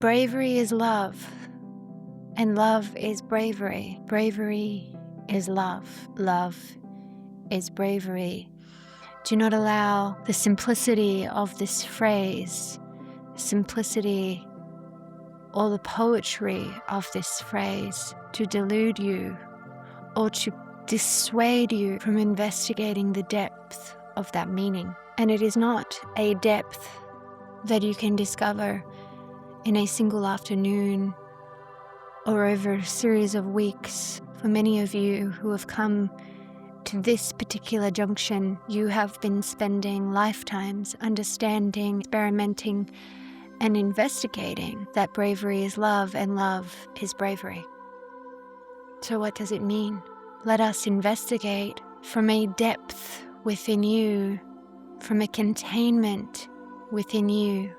Bravery is love, and love is bravery. Bravery is love. Love is bravery. Do not allow the simplicity of this phrase, simplicity or the poetry of this phrase to delude you or to dissuade you from investigating the depth of that meaning. And it is not a depth that you can discover in a single afternoon or over a series of weeks. For many of you who have come to this particular junction, you have been spending lifetimes understanding, experimenting, and investigating that bravery is love and love is bravery. So what does it mean? Let us investigate from a depth within you, from a containment within you,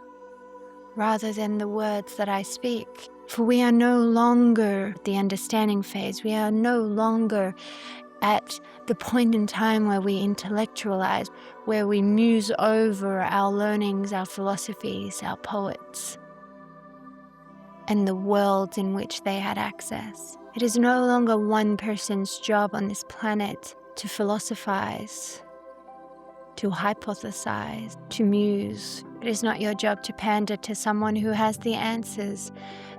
rather than the words that I speak. For we are no longer at the understanding phase. We are no longer at the point in time where we intellectualize, where we muse over our learnings, our philosophies, our poets, and the worlds in which they had access. It is no longer one person's job on this planet to philosophize, to hypothesize, to muse. It is not your job to pander to someone who has the answers,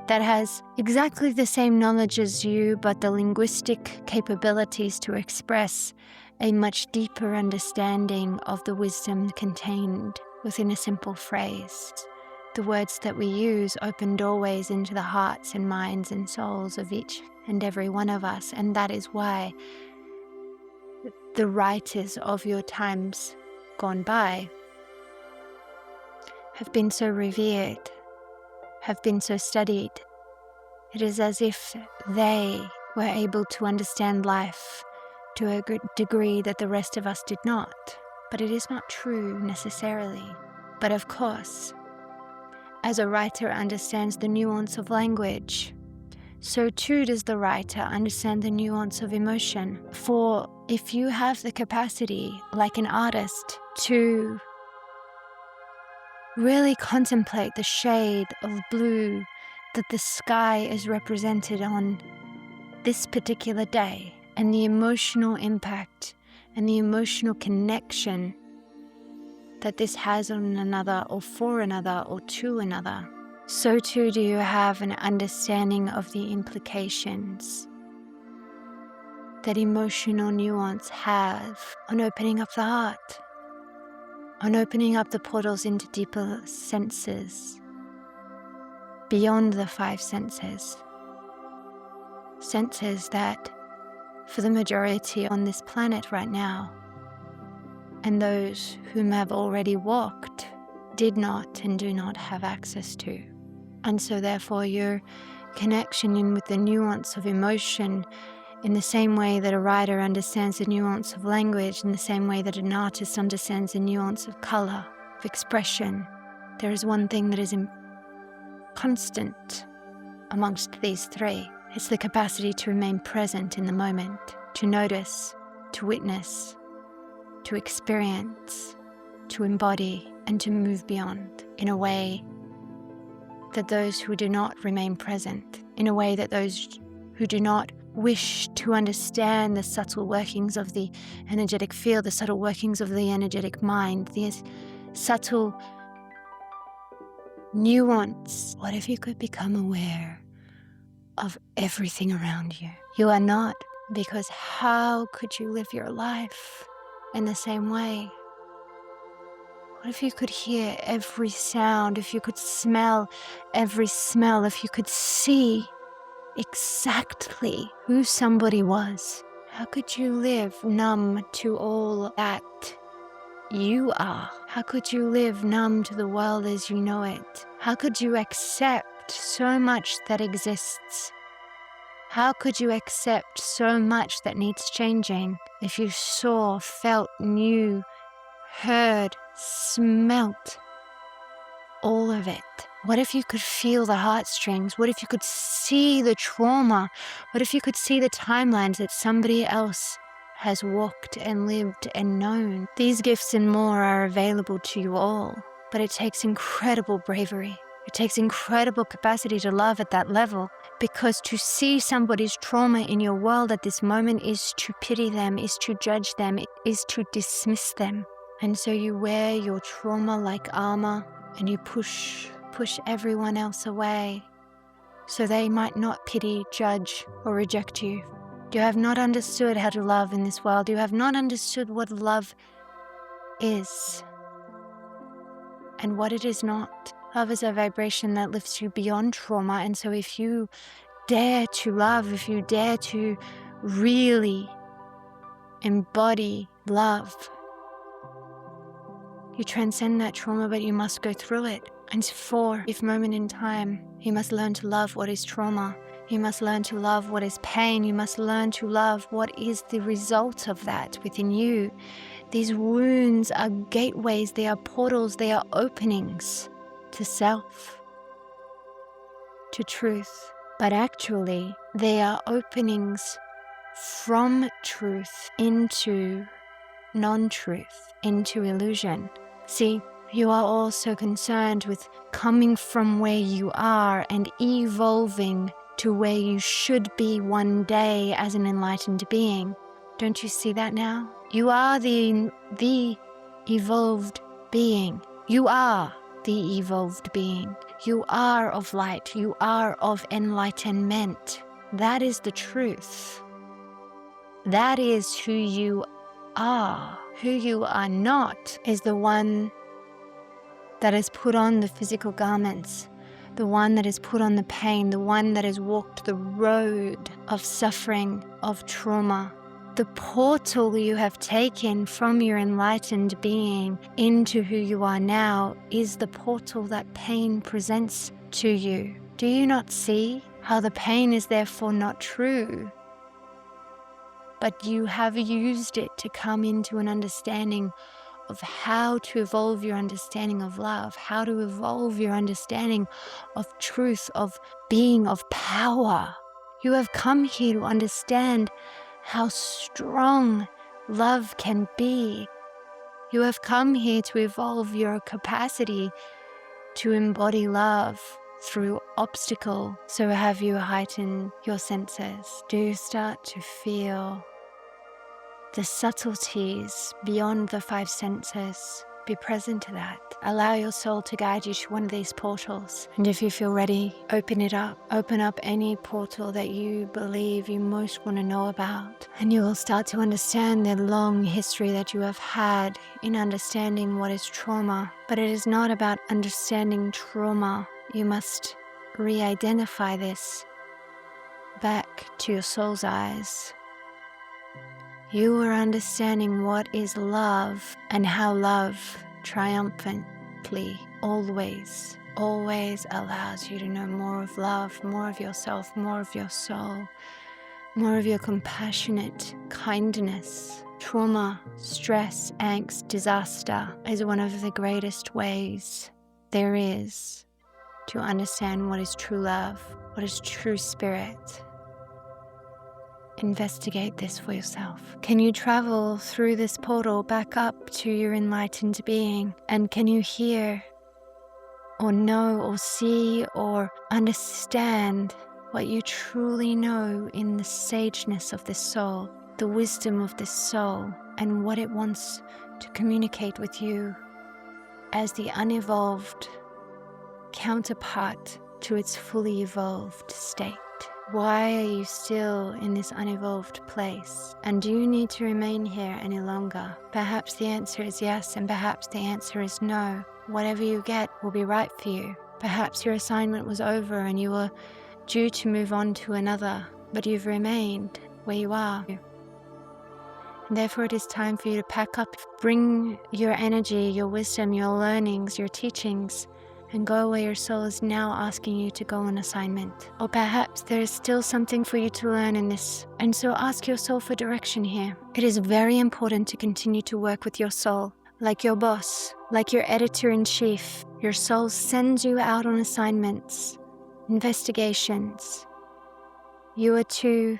that has exactly the same knowledge as you, but the linguistic capabilities to express a much deeper understanding of the wisdom contained within a simple phrase. The words that we use open doorways into the hearts and minds and souls of each and every one of us, and that is why the writers of your times gone by have been so revered, have been so studied. It is as if they were able to understand life to a degree that the rest of us did not. But it is not true necessarily. But of course, as a writer understands the nuance of language, so too does the writer understand the nuance of emotion. For if you have the capacity, like an artist, to really contemplate the shade of blue that the sky is represented on this particular day, and the emotional impact and the emotional connection that this has on another or for another or to another, so too do you have an understanding of the implications that emotional nuance have on opening up the heart, on opening up the portals into deeper senses, beyond the five senses. Senses that, for the majority on this planet right now, and those whom have already walked, did not and do not have access to. And so therefore your connection in with the nuance of emotion, in the same way that a writer understands the nuance of language, in the same way that an artist understands the nuance of color, of expression, there is one thing that is constant amongst these three. It's the capacity to remain present in the moment, to notice, to witness, to experience, to embody, and to move beyond in a way that those who do not remain present, in a way that those who do not wish to understand the subtle workings of the energetic field, the subtle workings of the energetic mind, the subtle nuance. What if you could become aware of everything around you? You are not, because how could you live your life in the same way? What if you could hear every sound, if you could smell every smell, if you could see exactly who somebody was? How could you live numb to all that you are? How could you live numb to the world as you know it? How could you accept so much that exists? How could you accept so much that needs changing if you saw, felt, knew, heard, smelt all of it? What if you could feel the heartstrings? What if you could see the trauma? What if you could see the timelines that somebody else has walked and lived and known? These gifts and more are available to you all, but it takes incredible bravery. It takes incredible capacity to love at that level, because to see somebody's trauma in your world at this moment is to pity them, is to judge them, is to dismiss them. And so you wear your trauma like armor and you push everyone else away so they might not pity, judge, or reject you. You have not understood how to love in this world. You have not understood what love is and what it is not. Love is a vibration that lifts you beyond trauma. And so if you dare to love, if you dare to really embody love, you transcend that trauma, but you must go through it. And for this moment in time, you must learn to love what is trauma. You must learn to love what is pain. You must learn to love what is the result of that within you. These wounds are gateways, they are portals, they are openings to self, to truth. But actually, they are openings from truth into non-truth, into illusion. See, you are also concerned with coming from where you are and evolving to where you should be one day as an enlightened being. Don't you see that now? You are the evolved being. You are the evolved being. You are of light. You are of enlightenment. That is the truth. That is who you are. Who you are not is the one that has put on the physical garments, the one that has put on the pain, the one that has walked the road of suffering, of trauma. The portal you have taken from your enlightened being into who you are now is the portal that pain presents to you. Do you not see how the pain is therefore not true? But you have used it to come into an understanding of how to evolve your understanding of love, how to evolve your understanding of truth, of being, of power. You have come here to understand how strong love can be. You have come here to evolve your capacity to embody love through obstacle. So have you heightened your senses? Do you start to feel the subtleties beyond the five senses? Be present to that. Allow your soul to guide you to one of these portals. And if you feel ready, open it up. Open up any portal that you believe you most want to know about. And you will start to understand the long history that you have had in understanding what is trauma. But it is not about understanding trauma. You must re-identify this back to your soul's eyes. You are understanding what is love and how love triumphantly always allows you to know more of love, more of yourself, more of your soul, more of your compassionate kindness. Trauma, stress, angst, disaster is one of the greatest ways there is to understand what is true love, what is true spirit. Investigate this for yourself. Can you travel through this portal back up to your enlightened being? And can you hear or know or see or understand what you truly know in the sageness of this soul, the wisdom of this soul, and what it wants to communicate with you as the unevolved counterpart to its fully evolved state? Why are you still in this unevolved place? And do you need to remain here any longer? Perhaps the answer is yes, and perhaps the answer is no. Whatever you get will be right for you. Perhaps your assignment was over and you were due to move on to another, but you've remained where you are. And therefore it is time for you to pack up, bring your energy, your wisdom, your learnings, your teachings, and go where your soul is now asking you to go on assignment. Or perhaps there is still something for you to learn in this, and so ask your soul for direction here. It is very important to continue to work with your soul. Like your boss, like your editor-in-chief, your soul sends you out on assignments, investigations. You are to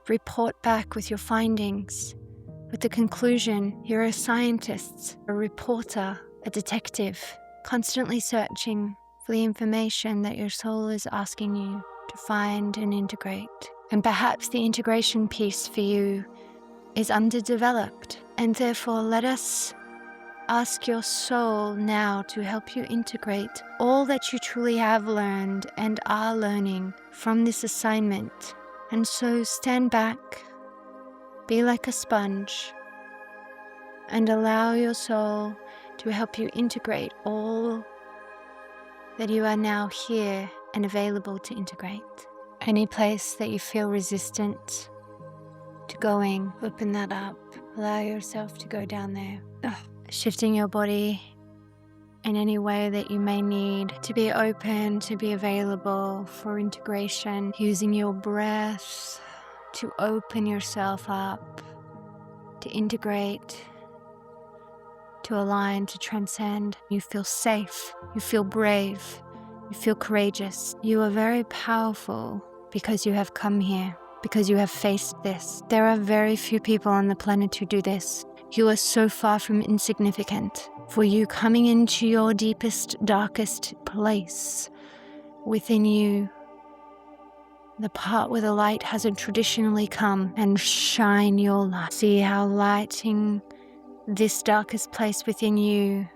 report back with your findings, with the conclusion. You're a scientist, a reporter, a detective, constantly searching for the information that your soul is asking you to find and integrate. And perhaps the integration piece for you is underdeveloped, and therefore let us ask your soul now to help you integrate all that you truly have learned and are learning from this assignment. And so stand back, be like a sponge, and allow your soul to help you integrate all that you are now here and available to integrate. Any place that you feel resistant to going, open that up. Allow yourself to go down there. Shifting your body in any way that you may need to be open, to be available for integration. Using your breath to open yourself up, to integrate, to align, to transcend. You feel safe, you feel brave, you feel courageous. You are very powerful because you have come here, because you have faced this. There are very few people on the planet who do this. You are so far from insignificant. For you coming into your deepest, darkest place within you, the part where the light hasn't traditionally come, and shine your light. See how lighting this darkest place within you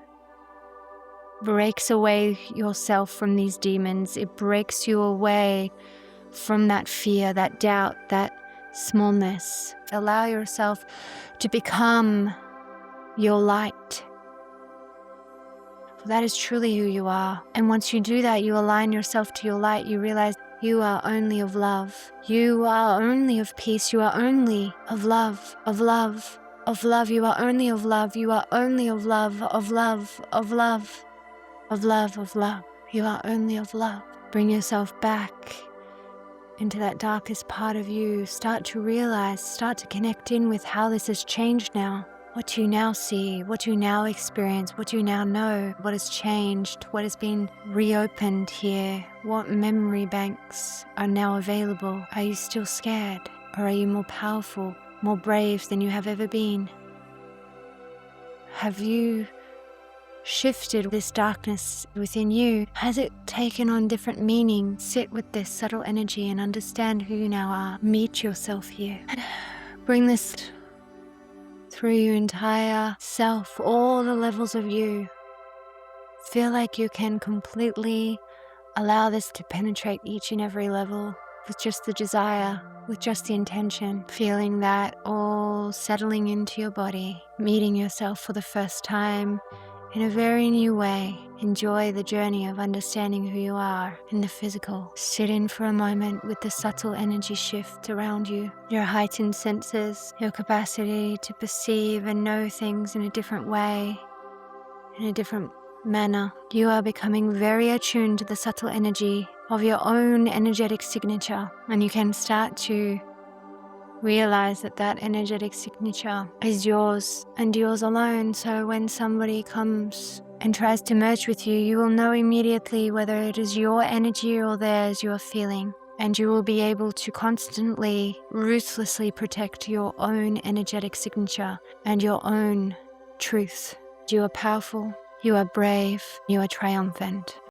breaks away yourself from these demons. It breaks you away from that fear, that doubt, that smallness. Allow yourself to become your light. For that is truly who you are. And once you do that, you align yourself to your light. You realize you are only of love. You are only of peace. You are only of love, of love, of love. You are only of love. You are only of love, of love, of love, of love, of love. You are only of love. Bring yourself back into that darkest part of you. Start to realize, start to connect in with how this has changed now. What you now see, what you now experience, what you now know, what has changed, what has been reopened here, what memory banks are now available. Are you still scared, or are you more powerful, more brave than you have ever been? Have you shifted this darkness within you? Has it taken on different meaning? Sit with this subtle energy and understand who you now are. Meet yourself here. Bring this through your entire self, all the levels of you. Feel like you can completely allow this to penetrate each and every level with just the desire, with just the intention. Feeling that all settling into your body, meeting yourself for the first time in a very new way. Enjoy the journey of understanding who you are in the physical. Sit in for a moment with the subtle energy shift around you, your heightened senses, your capacity to perceive and know things in a different way, in a different manner. You are becoming very attuned to the subtle energy of your own energetic signature, and you can start to realize that that energetic signature is yours and yours alone. So when somebody comes and tries to merge with you, you will know immediately whether it is your energy or theirs you are feeling. And you will be able to constantly, ruthlessly protect your own energetic signature and your own truth. You are powerful, you are brave, you are triumphant.